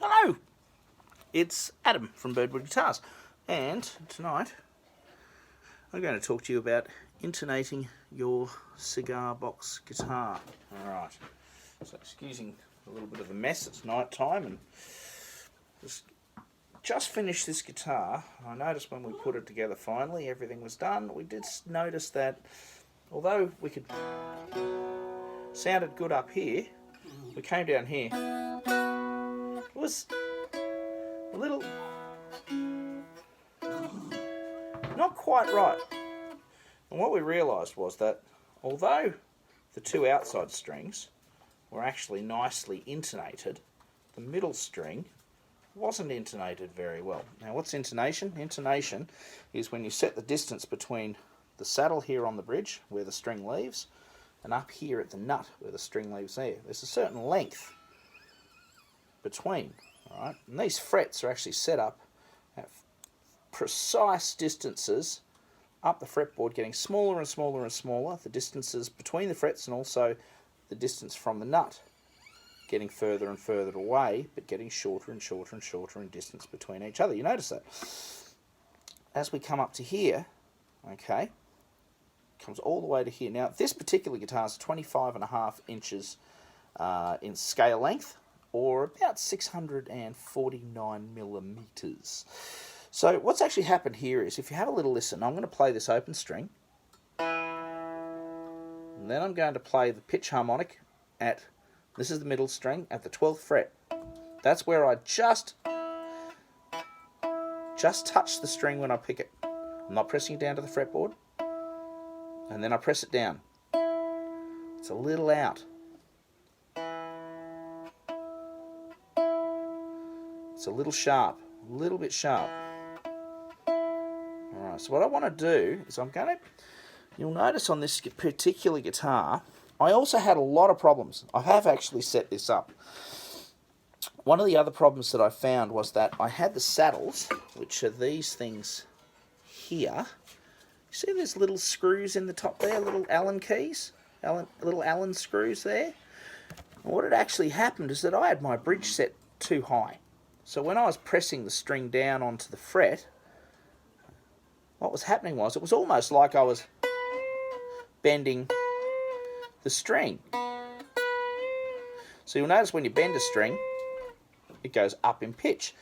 Hello, it's Adam from Birdwood Guitars, and tonight I'm going to talk to you about intonating your cigar box guitar. Alright, so excusing a little bit of a mess, it's night time, and just finished this guitar. I noticed when we put it together finally, everything was done. We did notice that although we could sounded good up here, we came down here, it was a little not quite right. And what we realised was that although the two outside strings were actually nicely intonated, the middle string wasn't intonated very well. Now, what's intonation? Intonation is when you set the distance between the saddle here on the bridge, where the string leaves, and up here at the nut, where the string leaves there. There's a certain length between, all right? And these frets are actually set up at precise distances up the fretboard, getting smaller and smaller and smaller, the distances between the frets and also the distance from the nut, getting further and further away, but getting shorter and shorter and shorter in distance between each other. You notice that. As we come up to here, okay, comes all the way to here. Now, this particular guitar is 25.5 inches in scale length, or about 649 millimeters. So what's actually happened here is, if you have a little listen, I'm going to play this open string, and then I'm going to play the pitch harmonic at, this is the middle string, at the 12th fret. That's where I just touch the string when I pick it. I'm not pressing it down to the fretboard, and then I press it down. It's a little out. It's a little sharp, a little bit sharp. Alright, so what I want to do is you'll notice on this particular guitar, I also had a lot of problems. I have actually set this up. One of the other problems that I found was that I had the saddles, which are these things here. You see there's little screws in the top there, little Allen keys, little Allen screws there. And what had actually happened is that I had my bridge set too high. So when I was pressing the string down onto the fret, what was happening was, it was almost like I was bending the string. So you'll notice when you bend a string, it goes up in pitch.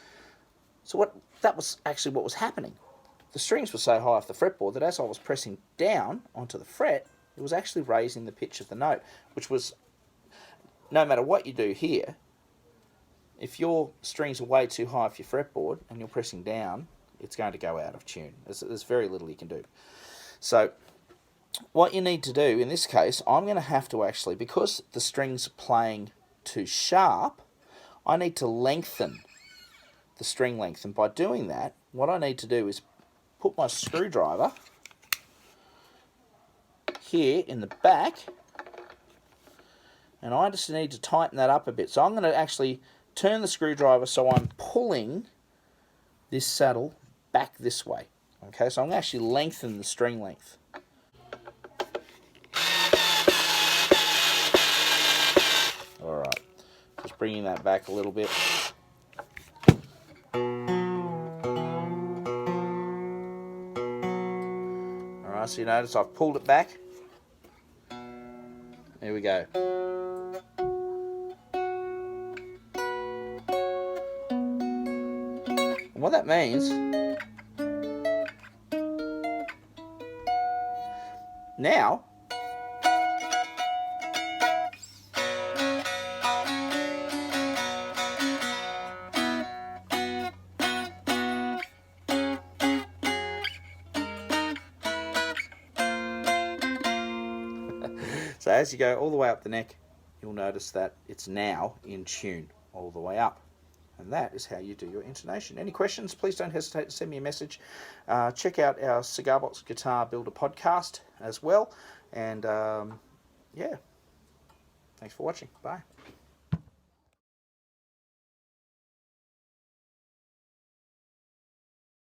So that was actually what was happening. The strings were so high off the fretboard that as I was pressing down onto the fret, it was actually raising the pitch of the note, which was, no matter what you do here, if your strings are way too high off your fretboard and you're pressing down, it's going to go out of tune. There's very little you can do. So what you need to do in this case, I'm going to have to actually, because the strings are playing too sharp, I need to lengthen the string length. And by doing that, what I need to do is put my screwdriver here in the back, and I just need to tighten that up a bit. So I'm going to actually turn the screwdriver so I'm pulling this saddle back this way. Okay, so I'm going to actually lengthen the string length. Alright, just bringing that back a little bit. Alright, so you notice I've pulled it back. There we go. And what that means, now, so as you go all the way up the neck, you'll notice that it's now in tune all the way up. And that is how you do your intonation. Any questions, please don't hesitate to send me a message. Check out our Cigar Box Guitar Builder podcast as well. And yeah, thanks for watching. Bye.